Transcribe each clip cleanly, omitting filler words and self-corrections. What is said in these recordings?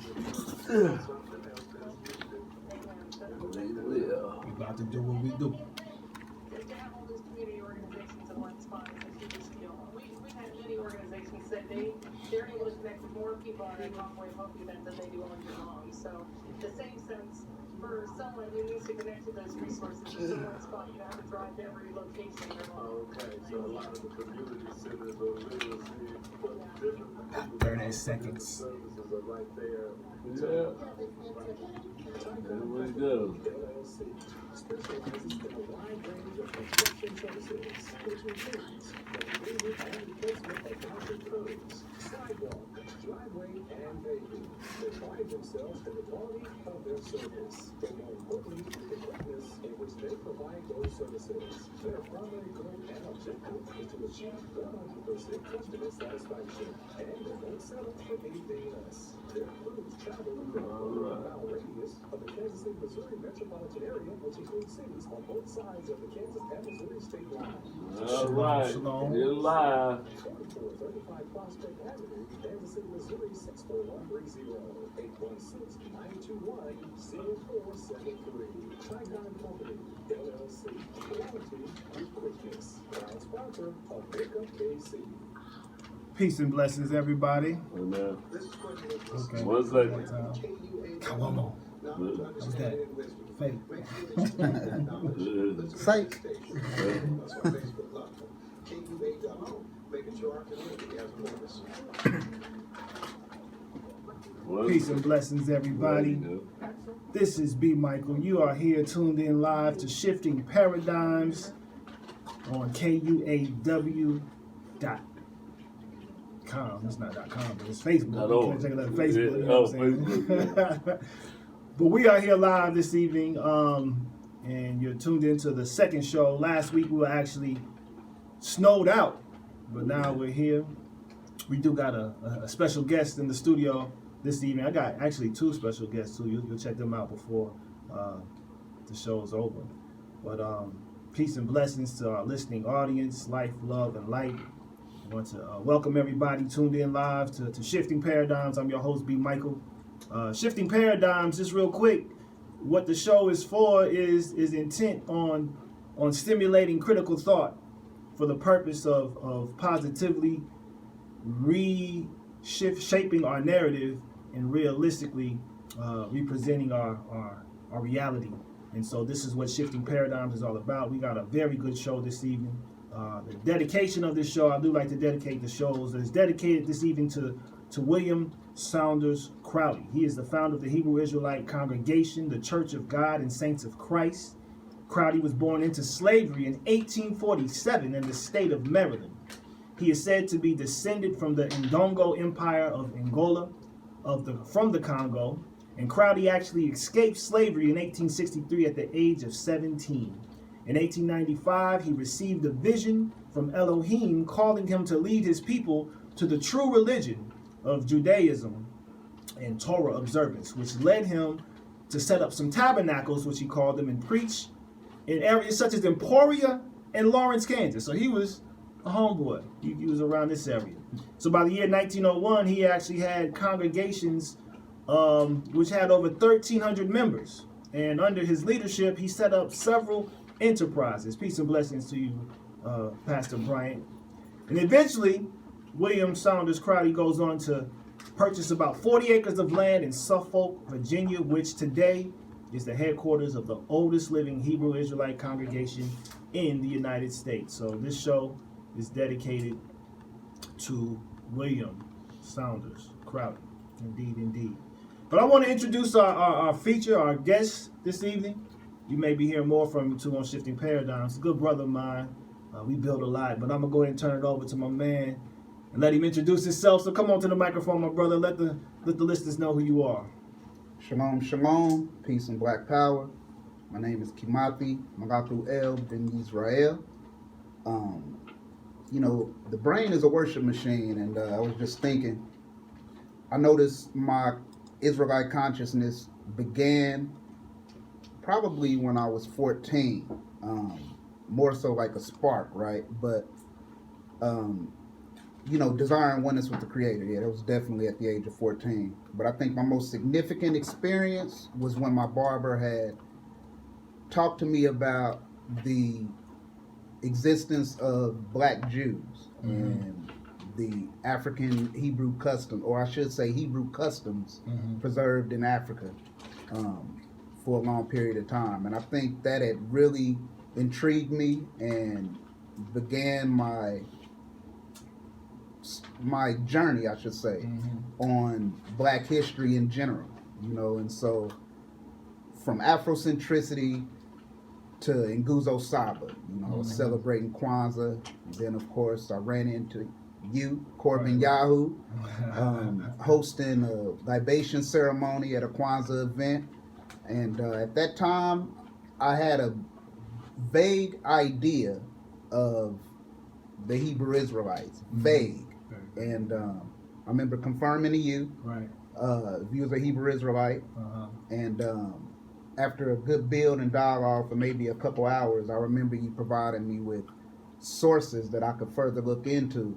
We about to do what we do. To have all those community organizations in one spot is a huge deal. We've had many organizations say they're able to connect with more people on a halfway hope event than they do all year long. So the same sense for someone who needs to connect to those resources in one spot, you don't have to drive to every location. Okay, so a lot of the community centers or literacy, but different 30 seconds. services are right there. Yeah. There we go. Specializes in a wide range of construction services, which includes removal and replacement of concrete curbs, sidewalk, driveway, and paving. They pride themselves in the quality of their service, but more importantly, the quickness in which they provide those services. Their primary goal and objective is to achieve 100% customer satisfaction, and they won't settle for anything less. Their crews travel within a 100-mile radius of the Kansas City, Missouri metropolitan area, which includes cities on both sides of the Kansas and Missouri state line. All right, you're live. 3435 Prospect Avenue, Kansas City, Missouri 64130, 816-921-0473. Trigon Company, LLC. Quality with quickness. Proud sponsor of Pickup KC. Peace and blessings, everybody. Amen. Okay. One second. Come on. What's that? Fake. Fake. Peace and blessings, everybody. This is B. Michael. You are here tuned in live to Shifting Paradigms on KUAW.com. It's not .com, but it's Facebook. You can check it out on Facebook. You know what I'm saying? But we are here live this evening, and you're tuned into the second show. Last week we were actually snowed out, but now we're here. We do got a special guest in the studio this evening. I got actually two special guests too. You'll check them out before the show's over. But peace and blessings to our listening audience, life, love, and light. I want to welcome everybody tuned in live to Shifting Paradigms. I'm your host, B. Michael. Shifting Paradigms, just real quick, what the show is for is intent on stimulating critical thought for the purpose of positively shaping our narrative and realistically representing our reality. And so this is what Shifting Paradigms is all about. We got a very good show this evening. The dedication of this show, I do like to dedicate the shows. It's dedicated this evening to William Saunders Crowley. He is the founder of the Hebrew Israelite congregation, the Church of God and Saints of Christ. Crowley was born into slavery in 1847 in the state of Maryland. He is said to be descended from the Ndongo Empire of Angola, from the Congo, and Crowley actually escaped slavery in 1863 at the age of 17. In 1895, he received a vision from Elohim calling him to lead his people to the true religion of Judaism and Torah observance, which led him to set up some tabernacles, which he called them, and preach in areas such as Emporia and Lawrence, Kansas. So he was a homeboy. He was around this area. So by the year 1901, he actually had congregations which had over 1,300 members. And under his leadership, he set up several enterprises. Peace and blessings to you, Pastor Bryant. And eventually, William Saunders Crowley goes on to purchase about 40 acres of land in Suffolk, Virginia, which today is the headquarters of the oldest living Hebrew Israelite congregation in the United States. So this show is dedicated to William Saunders Crowley. Indeed, indeed. But I want to introduce our feature, our guest this evening. You may be hearing more from him too on Shifting Paradigms. A good brother of mine. We build a lot, but I'm going to go ahead and turn it over to my man and let him introduce himself. So come on to the microphone, my brother. Let the listeners know who you are. Shalom, shalom. Peace and black power. My name is Kimathi Magatu El Ben Israel. You know, the brain is a worship machine, and I was just thinking, I noticed my Israelite consciousness began probably when I was 14, more so like a spark, right? But desiring oneness with the Creator. Yeah, that was definitely at the age of 14. But I think my most significant experience was when my barber had talked to me about the existence of black Jews and the African Hebrew custom, or I should say Hebrew customs, preserved in Africa for a long period of time. And I think that had really intrigued me and began my journey, I should say, on black history in general. And so from Afrocentricity to Nguzo Saba, celebrating Kwanzaa. Then, of course, I ran into you, Corbin Yahoo, hosting a libation ceremony at a Kwanzaa event. And at that time, I had a vague idea of the Hebrew Israelites. Vague. And I remember confirming to you, if you was a Hebrew Israelite. And after a good build and dialogue for maybe a couple hours, I remember you providing me with sources that I could further look into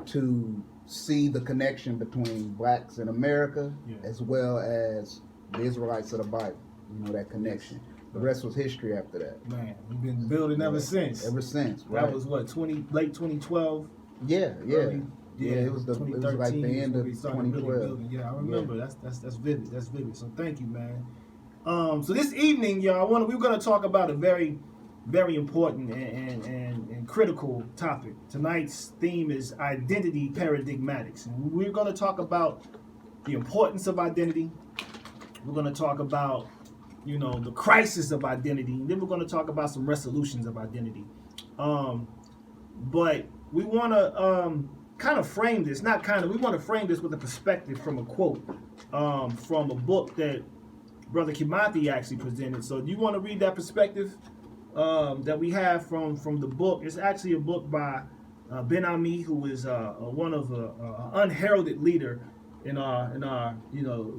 to see the connection between blacks in America as well as the Israelites of the Bible. That connection. The rest was history after that. Man, we've been building ever since. Ever since, right? That was what, late 2012? Yeah. Early, it was like the end of 2012. Really yeah, I remember. Yeah. That's vivid. That's vivid. So thank you, man. So this evening, y'all, we're going to talk about a very, very important and critical topic. Tonight's theme is identity paradigmatics, and we're going to talk about the importance of identity. We're going to talk about, the crisis of identity, and then we're going to talk about some resolutions of identity. But we want to kind of frame this, we want to frame this with a perspective from a quote from a book that Brother Kimathi actually presented. So do you want to read that perspective that we have from the book? It's actually a book by Ben Ami, who is one of an unheralded leader in our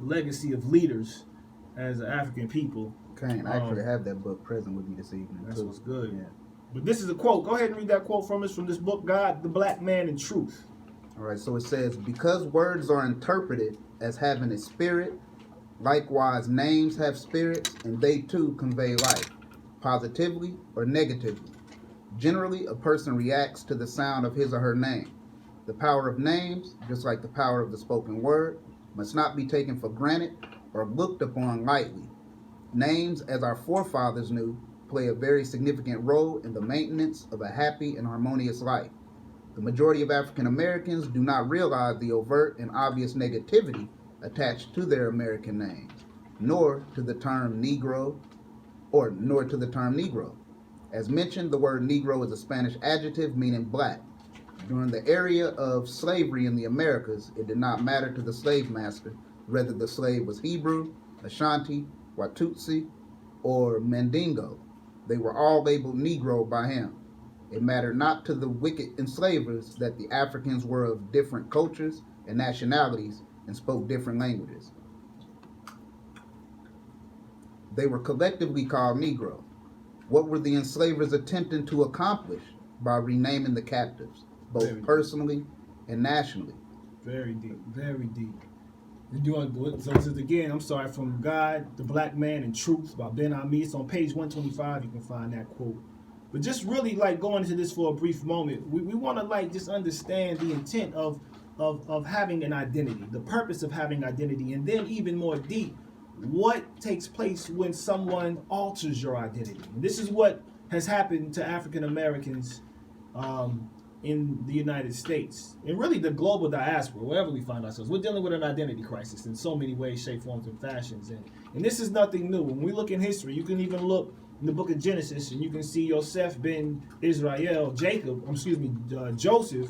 legacy of leaders as an African people. Okay, I actually have that book present with me this evening. That's too. what's good. Yeah. But this is a quote. Go ahead and read that quote from us from this book, God, the Black Man and Truth. All right, so it says, because words are interpreted as having a spirit, likewise names have spirits, and they too convey life, positively or negatively. Generally, a person reacts to the sound of his or her name. The power of names, just like the power of the spoken word, must not be taken for granted or looked upon lightly. Names, as our forefathers knew, play a very significant role in the maintenance of a happy and harmonious life. The majority of African Americans do not realize the overt and obvious negativity attached to their American names, nor to the term Negro. As mentioned, the word Negro is a Spanish adjective meaning black. During the era of slavery in the Americas, it did not matter to the slave master whether the slave was Hebrew, Ashanti, Watutsi, or Mandingo. They were all labeled Negro by him. It mattered not to the wicked enslavers that the Africans were of different cultures and nationalities and spoke different languages. They were collectively called Negro. What were the enslavers attempting to accomplish by renaming the captives, both personally and nationally? Very deep, very deep. So this is again, I'm sorry, from God, the Black Man and Truth by Ben Ami. It's on page 125. You can find that quote. But just really going into this for a brief moment, we want to just understand the intent of having an identity, the purpose of having identity, and then even more deep, what takes place when someone alters your identity. And this is what has happened to African Americans in the United States, and really the global diaspora, wherever we find ourselves. We're dealing with an identity crisis in so many ways, shapes, forms, and fashions. And this is nothing new. When we look in history, you can even look in the book of Genesis, and you can see Joseph ben Joseph,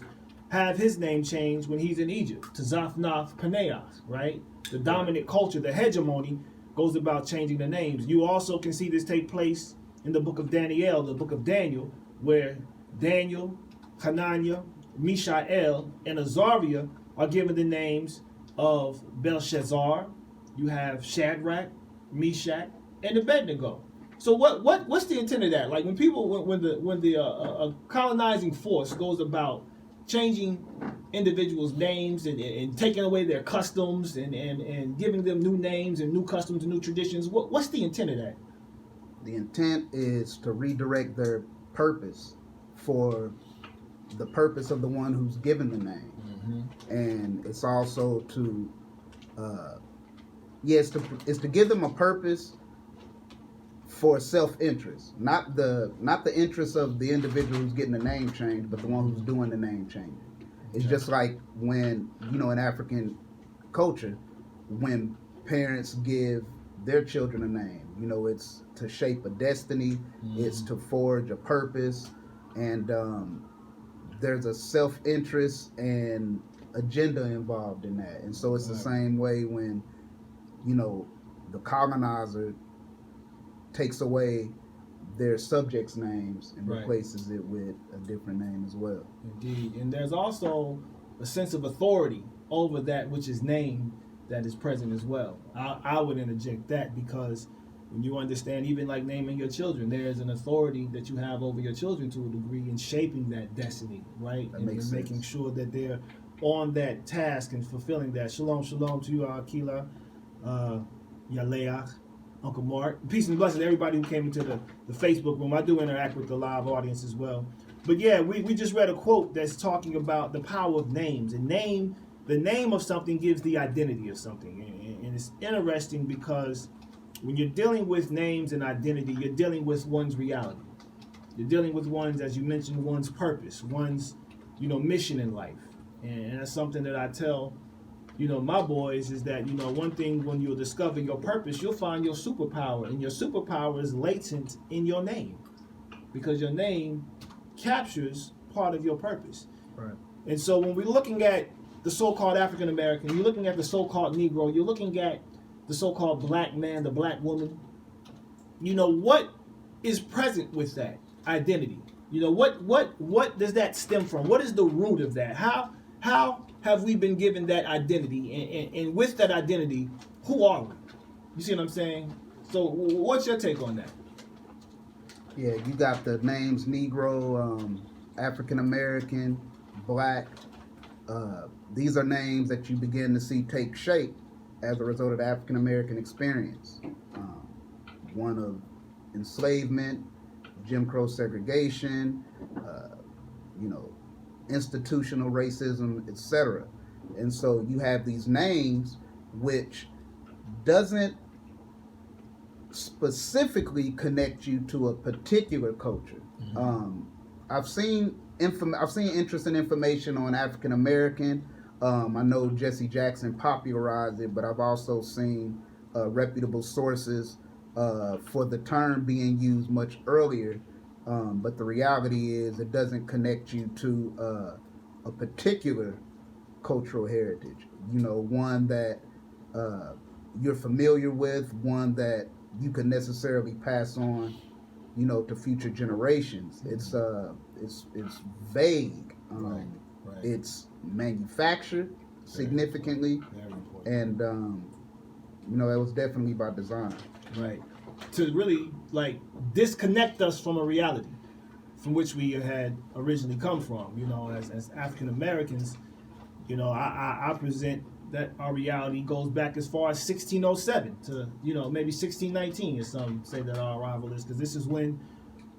have his name changed when he's in Egypt to Zaphnath Paneah, right? The dominant culture, the hegemony, goes about changing the names. You also can see this take place in the book of Daniel, where Daniel, Hananiah, Mishael, and Azariah are given the names of Belshazzar. You have Shadrach, Meshach, and Abednego. So what's the intent of that? Like when the colonizing force goes about changing individuals' names and taking away their customs and giving them new names and new customs and new traditions? What's the intent of that? The intent is to redirect their purpose for the purpose of the one who's given the name. And it's also to it's to give them a purpose for self-interest, not the interest of the individual who's getting the name changed, but the one who's doing the name changing. It's just like when, you know, in African culture, when parents give their children a name, you know, it's to shape a destiny, it's to forge a purpose, and there's a self-interest and agenda involved in that. And so it's the same way when, you know, the colonizer takes away their subjects' names and replaces it with a different name as well. Indeed. And there's also a sense of authority over that which is named that is present as well. I would interject that, because when you understand, even like naming your children, there's an authority that you have over your children to a degree in shaping that destiny, right? That and makes sense. making sure that they're on that task and fulfilling that. Shalom, shalom to you, Akila, Yaleach, Uncle Mark. Peace and blessings to everybody who came into the Facebook room. I do interact with the live audience as well. But yeah, we just read a quote that's talking about the power of names. And the name of something gives the identity of something. And it's interesting because when you're dealing with names and identity, you're dealing with one's reality. You're dealing with one's, as you mentioned, one's purpose, one's, you know, mission in life. And that's something that I tell, you know, my boys, is that, you know, one thing, when you'll discover your purpose, you'll find your superpower. And your superpower is latent in your name, because your name captures part of your purpose. Right. And so when we're looking at the so-called African American, you're looking at the so-called Negro, you're looking at the so-called black man, the black woman, you know, what is present with that identity? You know, what does that stem from? What is the root of that? How have we been given that identity? And with that identity, who are we? You see what I'm saying? So what's your take on that? Yeah, you got the names Negro, African American, Black. These are names that you begin to see take shape as a result of the African American experience. One of enslavement, Jim Crow segregation, you know, institutional racism, etc. And so you have these names which doesn't specifically connect you to a particular culture. I've seen interesting information on African American. I know Jesse Jackson popularized it, but I've also seen reputable sources for the term being used much earlier. But the reality is it doesn't connect you to a particular cultural heritage. You know, one that you're familiar with, one that you can necessarily pass on, you know, to future generations. It's vague. Right. It's manufactured significantly, Very important. and you know, it was definitely by design. Right. To really like disconnect us from a reality from which we had originally come from. You know, as African Americans, you know, I present that our reality goes back as far as 1607 to, you know, maybe 1619, as some say that our arrival is, because this is when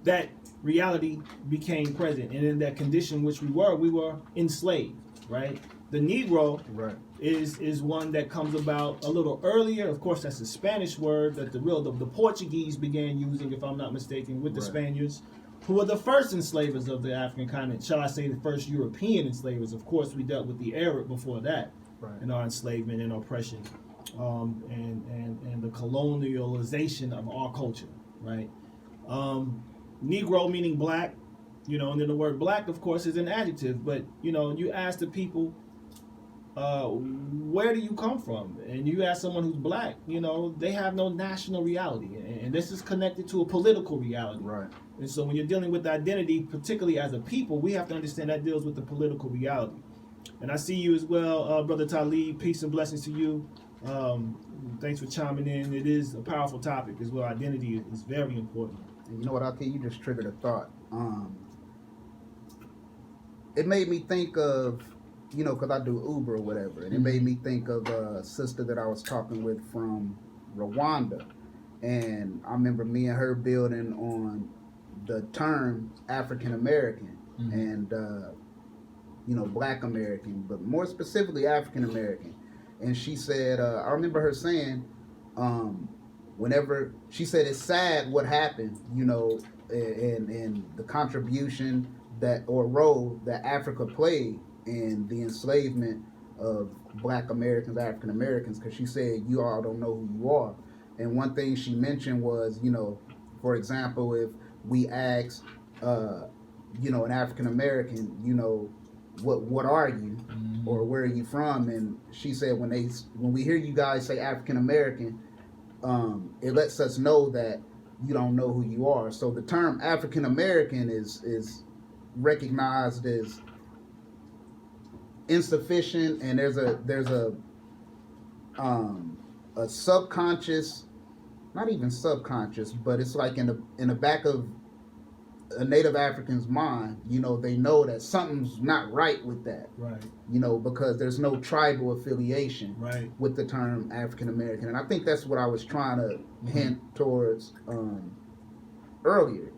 that reality became present. And in that condition which we were enslaved, right? The Negro is one that comes about a little earlier. Of course, that's a Spanish word that the Portuguese began using, if I'm not mistaken, with the Spaniards, who were the first enslavers of the African continent. Shall I say the first European enslavers? Of course, we dealt with the Arab before that in our enslavement and oppression, and the colonialization of our culture, right? Negro meaning black, you know, and then the word black, of course, is an adjective. But, you know, you ask the people, where do you come from? And you ask someone who's black, you know, they have no national reality. And this is connected to a political reality. Right. And so when you're dealing with identity, particularly as a people, we have to understand that deals with the political reality. And I see you as well, Brother Talib. Peace and blessings to you. Thanks for chiming in. It is a powerful topic as well. Identity is very important. And you know what, Alki, you just triggered a thought. it made me think of, because I do Uber or whatever, and it made me think of a sister that I was talking with from Rwanda. And I remember me and her building on the term African American and, Black American, but more specifically African American. And she said, I remember her saying, whenever she said it's sad what happened, and the contribution that or role that Africa played in the enslavement of Black Americans, African Americans, because she said you all don't know who you are. And one thing she mentioned was, for example, if we ask, an African American, what are you, or where are you from? And she said when we hear you guys say African American, it lets us know that you don't know who you are. So the term African American is recognized as insufficient, and there's a subconscious, not even subconscious, but it's like in the back of a Native African's mind, they know that something's not right with that, right? Because there's no tribal affiliation, right, with the term African American, and I think that's what I was trying to hint towards earlier.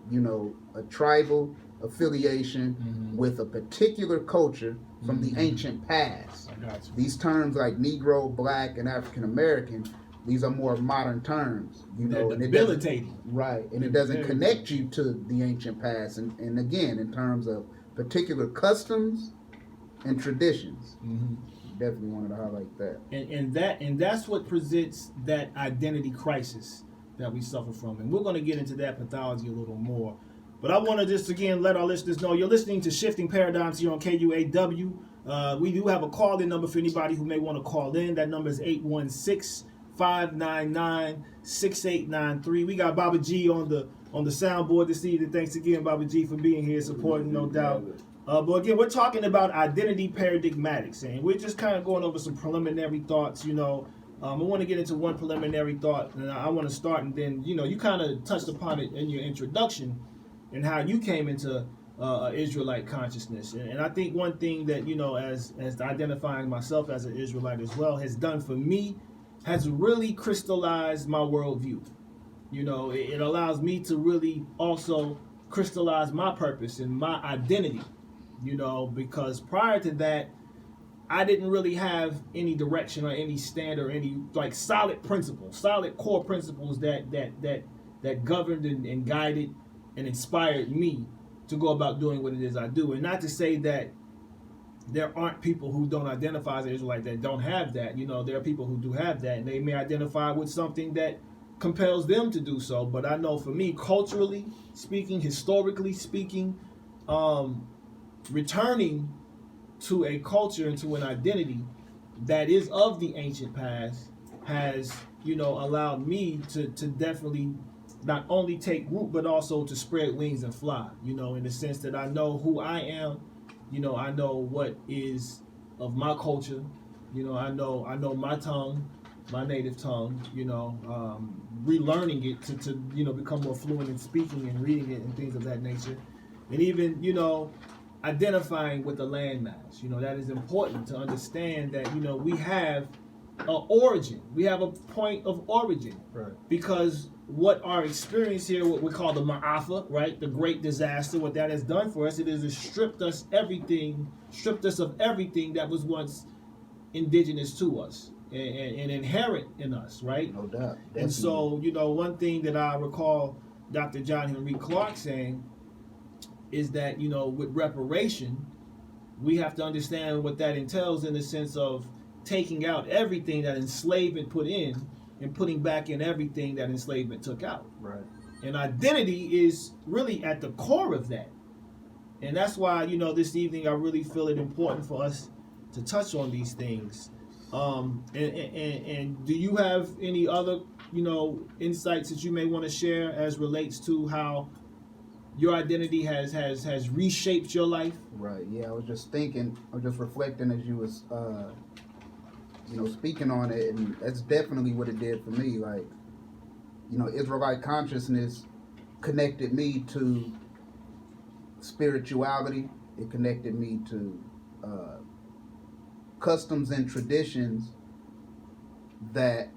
A tribal affiliation with a particular culture from the ancient past. I got you. These terms like Negro, Black, and African American, these are more modern terms, They're and debilitating. right, and it doesn't connect you to the ancient past, and again, in terms of particular customs and traditions. Definitely wanted to highlight that. And that's what presents that identity crisis that we suffer from, and we're going to get into that pathology a little more. But I want to just again let our listeners know you're listening to Shifting Paradigms here on KUAW. We do have a call-in number for anybody who may want to call in. That number is 816-599-6893. We got Baba G on the soundboard this evening. Thanks again, Baba G, for being here, supporting, no doubt. But again, we're talking about identity paradigmatics, and we're just kind of going over some preliminary thoughts. I want to get into one preliminary thought, and I want to start, and then you kind of touched upon it in your introduction, and how you came into Israelite consciousness. And I think one thing that, as identifying myself as an Israelite as well, has done for me, has really crystallized my worldview. It allows me to really also crystallize my purpose and my identity, because prior to that, I didn't really have any direction or any stand or any solid principles, solid core principles that governed and guided and inspired me to go about doing what it is I do. And not to say that there aren't people who don't identify as Israelite that don't have that. There are people who do have that, and they may identify with something that compels them to do so. But I know for me, culturally speaking, historically speaking, returning to a culture and to an identity that is of the ancient past has, allowed me to definitely not only take root, but also to spread wings and fly, in the sense that I know who I am, I know what is of my culture, I know my tongue, my native tongue, relearning it to become more fluent in speaking and reading it and things of that nature. And even, identifying with the landmass, that is important to understand that, we have an origin, we have a point of origin, right? Because what our experience here, what we call the Ma'afa, right, the great disaster, what that has done for us, it has stripped us of everything that was once indigenous to us and inherent in us, right? No doubt. Definitely. And so, one thing that I recall Dr. John Henry Clark saying is that, with reparation, we have to understand what that entails in the sense of taking out everything that enslavement put in and putting back in everything that enslavement took out. Right. And identity is really at the core of that. And that's why, this evening I really feel it important for us to touch on these things. And do you have any other, insights that you may want to share as relates to how your identity has reshaped your life? Right. Yeah, I was just reflecting as you was speaking on it, and that's definitely what it did for me. Israelite consciousness connected me to spirituality, It connected me to customs and traditions that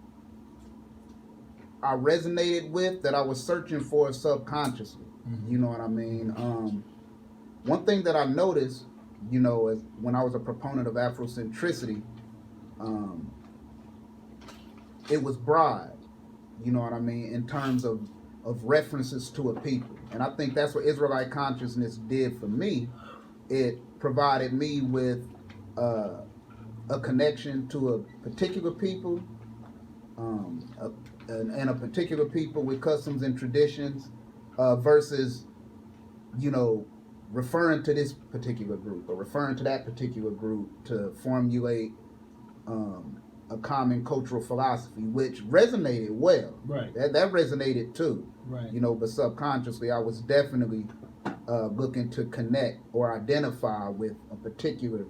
I resonated with, that I was searching for subconsciously. You know what I mean? One thing that I noticed, you know, as when I was a proponent of Afrocentricity, it was broad, you know what I mean, in terms of references to a people. And I think that's what Israelite consciousness did for me. It provided me with a connection to a particular people, and a particular people with customs and traditions, versus, you know, referring to this particular group or referring to that particular group to formulate a common cultural philosophy, which resonated well. Right. That resonated too. Right. You know, but subconsciously, I was definitely looking to connect or identify with a particular,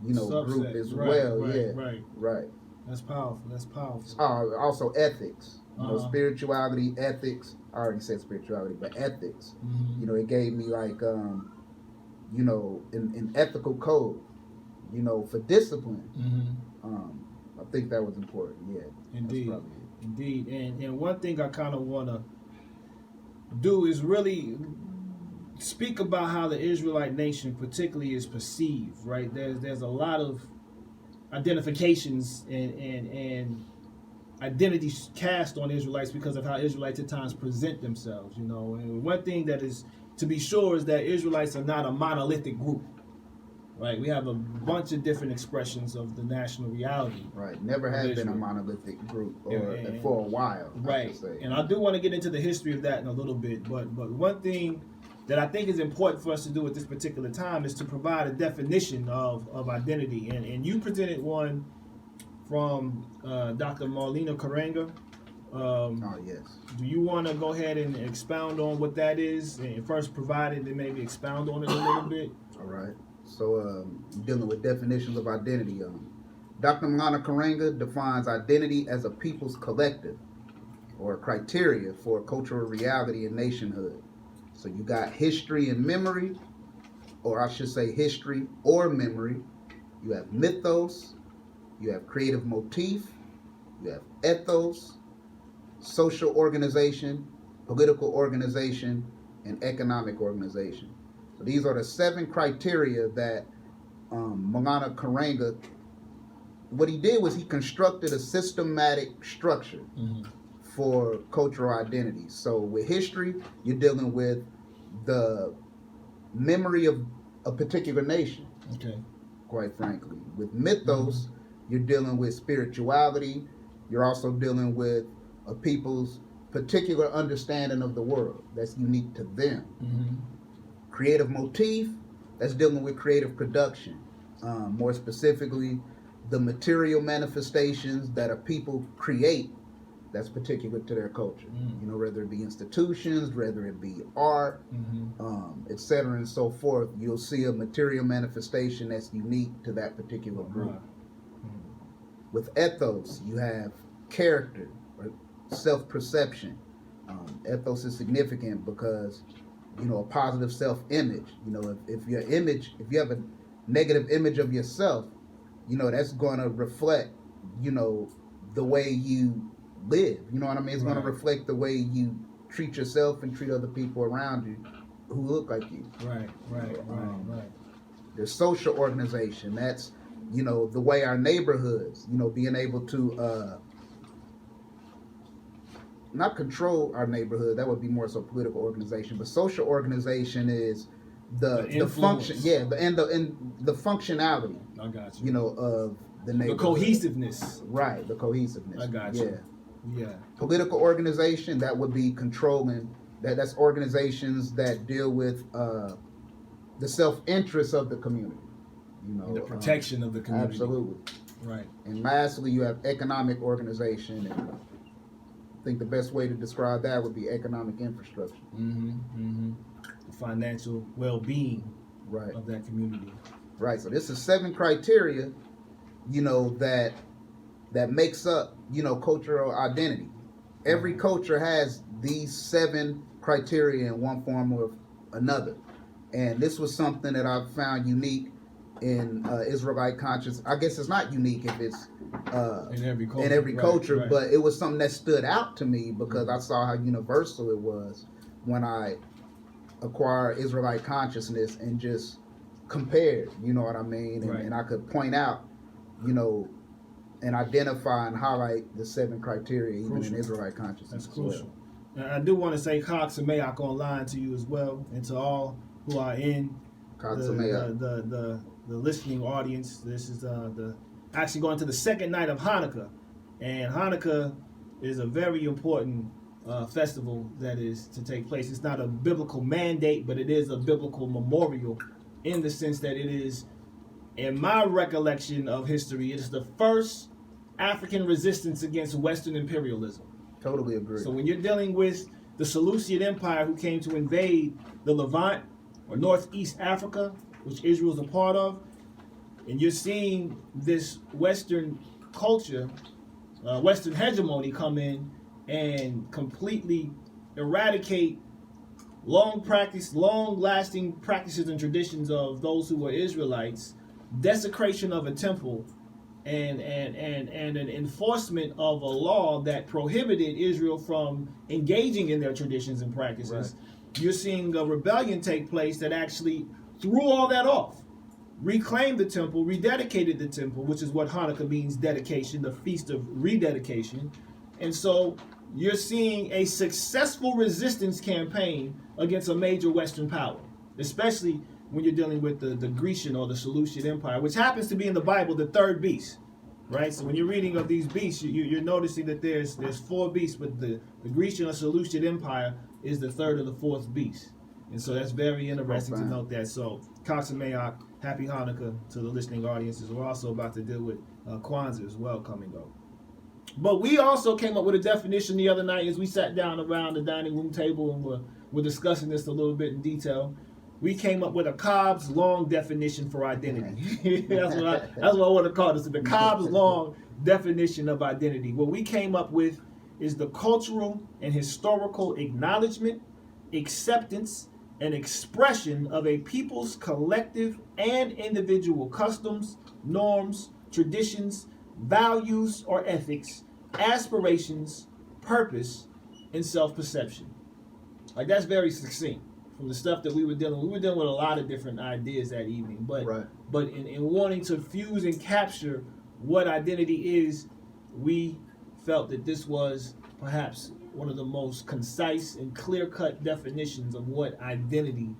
you know, Subset. group as Right, well. right, Yeah. right. Right. That's powerful. That's powerful. Also ethics. You know, Uh-huh. spirituality, ethics. I already said spirituality, but ethics. You know, it gave me like, you know, an ethical code, you know, for discipline. I think that was important. Yeah. Indeed. That's probably it. Indeed. And one thing I kind of want to do is really speak about how the Israelite nation particularly is perceived, right? There's a lot of identifications and identities cast on Israelites because of how Israelites at times present themselves, you know. And one thing that is to be sure is that Israelites are not a monolithic group, right? We have a bunch of different expressions of the national reality. Right. Never has been a Israel. monolithic group, or And- for a while. I Right. should say. And I do want to get into the history of that in a little bit, but one thing that I think is important for us to do at this particular time is to provide a definition of identity. And you presented one from Dr. Marlena Karenga. Oh yes. Do you want to go ahead and expound on what that is, and first provide it, and maybe expound on it a little bit? All right. So dealing with definitions of identity. Dr. Malana Karenga defines identity as a people's collective or criteria for cultural reality and nationhood. So you got history and memory, or I should say history or memory. You have mythos, you have creative motif, you have ethos, social organization, political organization, and economic organization. So these are the 7 criteria that Malana Karenga, what he did was he constructed a systematic structure for cultural identity. So with history, you're dealing with the memory of a particular nation, Okay. quite frankly. With mythos, you're dealing with spirituality. You're also dealing with a people's particular understanding of the world that's unique to them. Creative motif, that's dealing with creative production. More specifically, the material manifestations that a people create that's particular to their culture. You know, whether it be institutions, whether it be art, etc. and so forth, you'll see a material manifestation that's unique to that particular group. With ethos, you have character or self-perception. Ethos is significant because, you know, a positive self-image. You know, if your image, if you have a negative image of yourself, you know, that's going to reflect, you know, the way you live. You know what I mean? It's going to reflect the way you treat yourself and treat other people around you who look like you. Right. There's social organization. That's, you know, the way our neighborhoods, you know, being able to not control our neighborhood. That would be more so political organization. But social organization is the function, and the functionality. I got you. You know, of the neighborhood. The cohesiveness. Right, the cohesiveness. I got you. Yeah. Political organization, that would be controlling. That's organizations that deal with the self-interest of the community. You know, The protection of the community. Absolutely. Right. And lastly, you have economic organization, and I think the best way to describe that would be economic infrastructure. The financial well-being of that community. Right. So this is 7 criteria, you know, that makes up, you know, cultural identity. Every culture has these 7 criteria in one form or another. And this was something that I found unique in Israelite conscience. I guess it's not unique if it's in every culture, in every culture, right. but it was something that stood out to me because I saw how universal it was when I acquired Israelite consciousness and just compared, you know what I mean? And, Right. and I could point out, you know, and identify and highlight the 7 criteria even Crucial. in Israelite consciousness. That's as well. crucial. And I do want to say Cox and Mayock online to you as well, and to all who are in Cox and Mayock. the listening audience. This is the actually going to the second night of Hanukkah, and Hanukkah is a very important festival that is to take place. It's not a biblical mandate, but it is a biblical memorial in the sense that it is, in my recollection of history, it is the first African resistance against Western imperialism. Totally agree. So when you're dealing with the Seleucid Empire who came to invade the Levant or Northeast Africa, which Israel's a part of, and you're seeing this Western culture, Western hegemony come in and completely eradicate long-lasting practices and traditions of those who were Israelites, desecration of a temple, and an enforcement of a law that prohibited Israel from engaging in their traditions and practices. Right. You're seeing a rebellion take place that actually threw all that off, reclaimed the temple, rededicated the temple, which is what Hanukkah means, dedication, the feast of rededication. And so you're seeing a successful resistance campaign against a major Western power, especially when you're dealing with the Grecian or the Seleucid Empire, which happens to be in the Bible the third beast, right? So when you're reading of these beasts, you're noticing that there's 4 beasts, but the Grecian or Seleucid Empire is the third or the fourth beast. And so that's very interesting to note that. So Cox and Mayock, happy Hanukkah to the listening audiences. We're also about to deal with Kwanzaa as well coming up. But we also came up with a definition the other night as we sat down around the dining room table and we're discussing this a little bit in detail. We came up with a Cobb's long definition for identity. that's what I want to call this, the Cobb's long definition of identity. What we came up with is the cultural and historical acknowledgement, acceptance, and expression of a people's collective and individual customs, norms, traditions, values or ethics, aspirations, purpose, and self-perception. Like, that's very succinct from the stuff that we were dealing with. We were dealing with a lot of different ideas that evening, but right. but in wanting to fuse and capture what identity is, we felt that this was perhaps one of the most concise and clear-cut definitions of what identity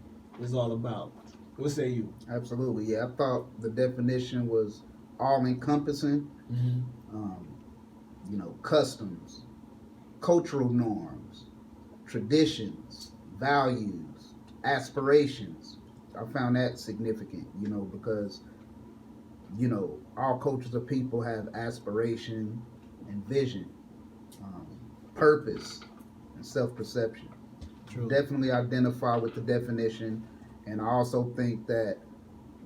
is all about. What say you? Absolutely, yeah. I thought the definition was all-encompassing. You know, customs, cultural norms, traditions, values, aspirations. I found that significant, you know, because, you know, all cultures of people have aspiration and vision, purpose, and self-perception. True. Definitely identify with the definition, and I also think that,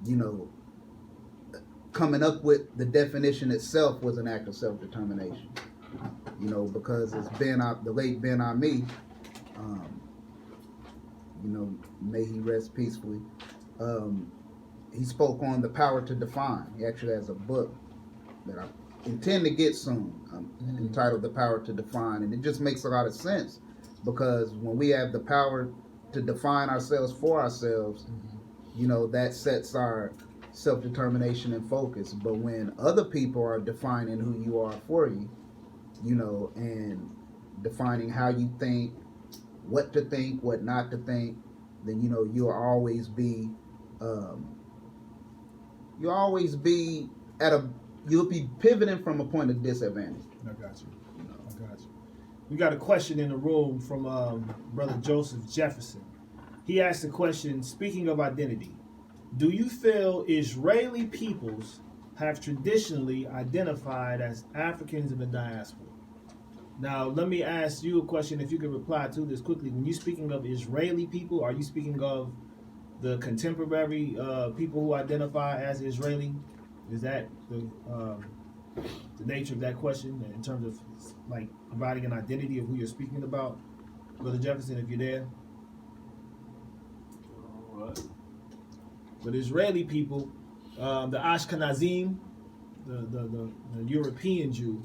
you know, coming up with the definition itself was an act of self-determination. You know, because it's the late Ben Ami, you know, may he rest peacefully. He spoke on the power to define. He actually has a book that I intend to get soon, entitled The Power to Define. And it just makes a lot of sense, because when we have the power to define ourselves for ourselves, you know, that sets our self-determination and focus. But when other people are defining who you are for you, you know, and defining how you think, what to think, what not to think, then, you know, you'll always be you'll be pivoting from a point of disadvantage. I got you. We got a question in the room from Brother Joseph Jefferson. He asked the question, speaking of identity, do you feel Israeli peoples have traditionally identified as Africans in the diaspora? Now, let me ask you a question, if you could reply to this quickly. When you're speaking of Israeli people, are you speaking of the contemporary people who identify as Israeli? Is that the nature of that question in terms of, like, providing an identity of who you're speaking about? Brother Jefferson, if you're there. All right. But Israeli people, the Ashkenazim, the European Jew,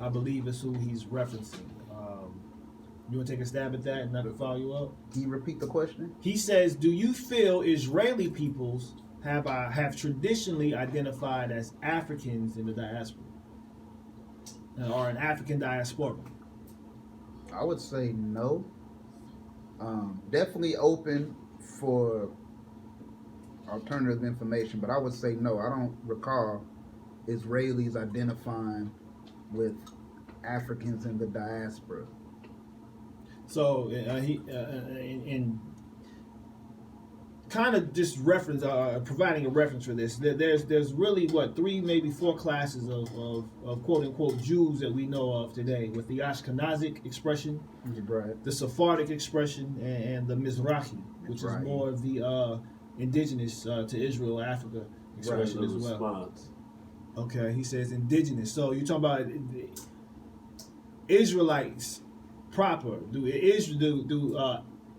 I believe is who he's referencing. You want to take a stab at that and I can follow you up? Can you repeat the question? He says, do you feel Israeli peoples have traditionally identified as Africans in the diaspora? Or an African diaspora? I would say no. Definitely open for alternative information, but I would say no. I don't recall Israelis identifying with Africans in the diaspora. So in kind of just reference, providing a reference for this, there's really what 3, maybe 4 classes of quote unquote Jews that we know of today, with the Ashkenazic expression, Right. the Sephardic expression, and the Mizrahi, which is more of the indigenous to Israel, Africa expression as well. Response. Okay, he says indigenous. So you're talking about Israelites proper. Do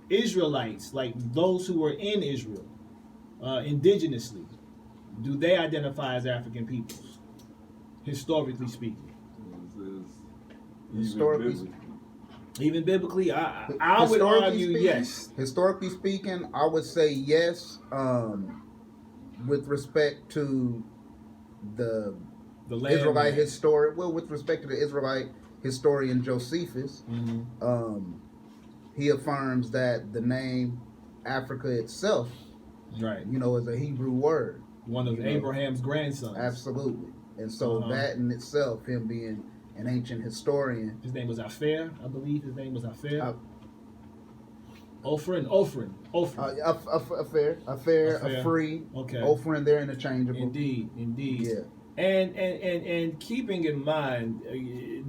Israelites, like those who were in Israel, indigenously, do they identify as African peoples, historically speaking? Historically, Even biblically, I would argue yes. Historically speaking, I would say yes. With respect to the land Israelite historian, with respect to the Israelite historian Josephus, he affirms that the name Africa itself, right, is a Hebrew word. One of Abraham's grandsons. Absolutely. And so that in itself, him being an ancient historian. His name was Afer, I believe. His name was Afer. Ophrin. A free. Okay. Ophrin, they're interchangeable. Indeed. Yeah. And keeping in mind,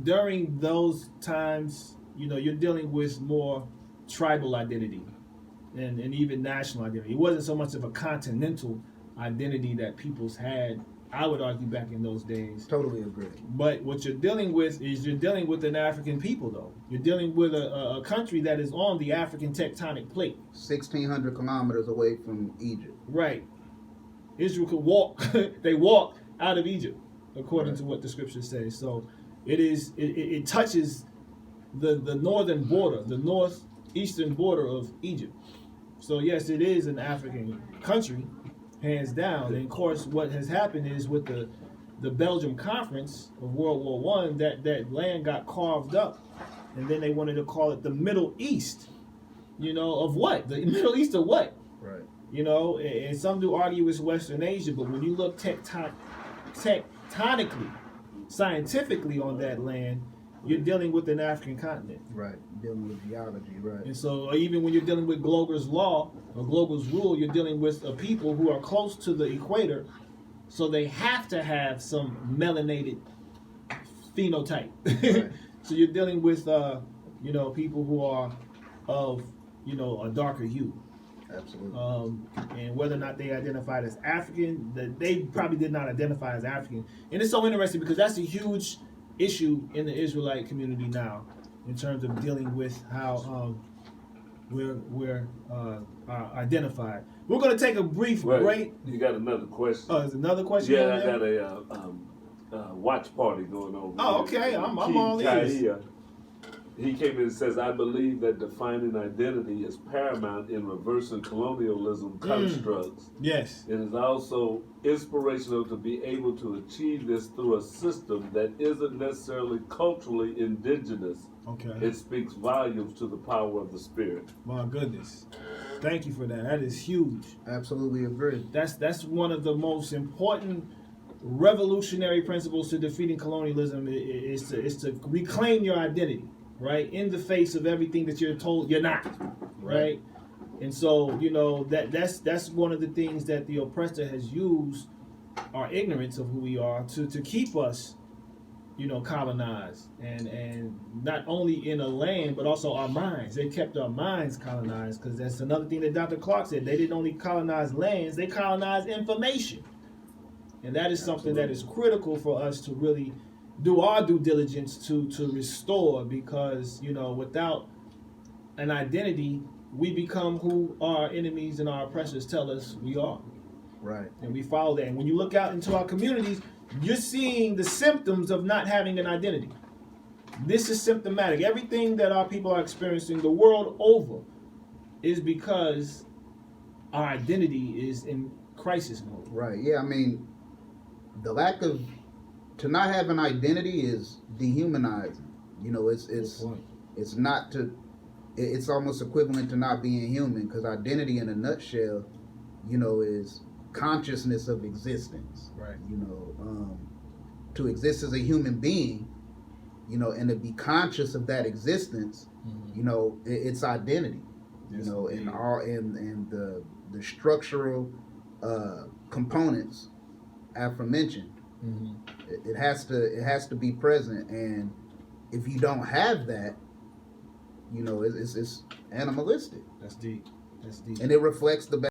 during those times, you're dealing with more tribal identity and even national identity. It wasn't so much of a continental identity that peoples had, I would argue, back in those days. Totally agree. But what you're dealing with is an African people, though. You're dealing with a country that is on the African tectonic plate. 1,600 kilometers away from Egypt. Right. Israel could walk. They walked out of Egypt, according to what the scripture says. So it touches the northern border, the northeastern border of Egypt. So yes, it is an African country, hands down. And of course, what has happened is with the Belgium Conference of World War I, that land got carved up, and then they wanted to call it the Middle East. Of what? The Middle East of what? Right. And some do argue it's Western Asia, but when you look tectonically, scientifically on that land, you're dealing with an African continent. Right. Dealing with geology, right. And so even when you're dealing with Gloger's law or Gloger's rule, you're dealing with a people who are close to the equator, so they have to have some melanated phenotype. Right. So you're dealing with people who are of a darker hue. Absolutely. And whether or not they identified as African, they probably did not identify as African. And it's so interesting because that's a huge issue in the Israelite community now, in terms of dealing with how we're identified. We're going to take a brief break. You got another question? Oh, there's another question? Yeah, I got a watch party going on. Oh, okay. I'm all ears. He came in and says, I believe that defining identity is paramount in reversing colonialism constructs. Yes. It is also inspirational to be able to achieve this through a system that isn't necessarily culturally indigenous. Okay. It speaks volumes to the power of the spirit. My goodness. Thank you for that. That is huge. Absolutely agree. That's one of the most important revolutionary principles to defeating colonialism is to reclaim your identity. Right, in the face of everything that you're told you're not, right? And so that's one of the things that the oppressor has used, our ignorance of who we are, to keep us, colonized, and not only in a land but also our minds. They kept our minds colonized, because that's another thing that Dr. Clark said. They didn't only colonize lands; they colonized information, and that is something that is critical for us to really do our due diligence to restore, because without an identity, we become who our enemies and our oppressors tell us we are. Right. And we follow that. And when you look out into our communities, you're seeing the symptoms of not having an identity. This is symptomatic. Everything that our people are experiencing the world over is because our identity is in crisis mode. Right. Yeah. I mean, the lack of to not have an identity is dehumanizing. You know, it's not to. It's almost equivalent to not being human, because identity, in a nutshell, you know, is consciousness of existence. Right. You know, to exist as a human being, you know, and to be conscious of that existence, you know, it's identity. Yes, you know, indeed. and all and the structural components aforementioned. It has to be present, and if you don't have that, you know, it's animalistic, That's deep. That's deep. and it reflects the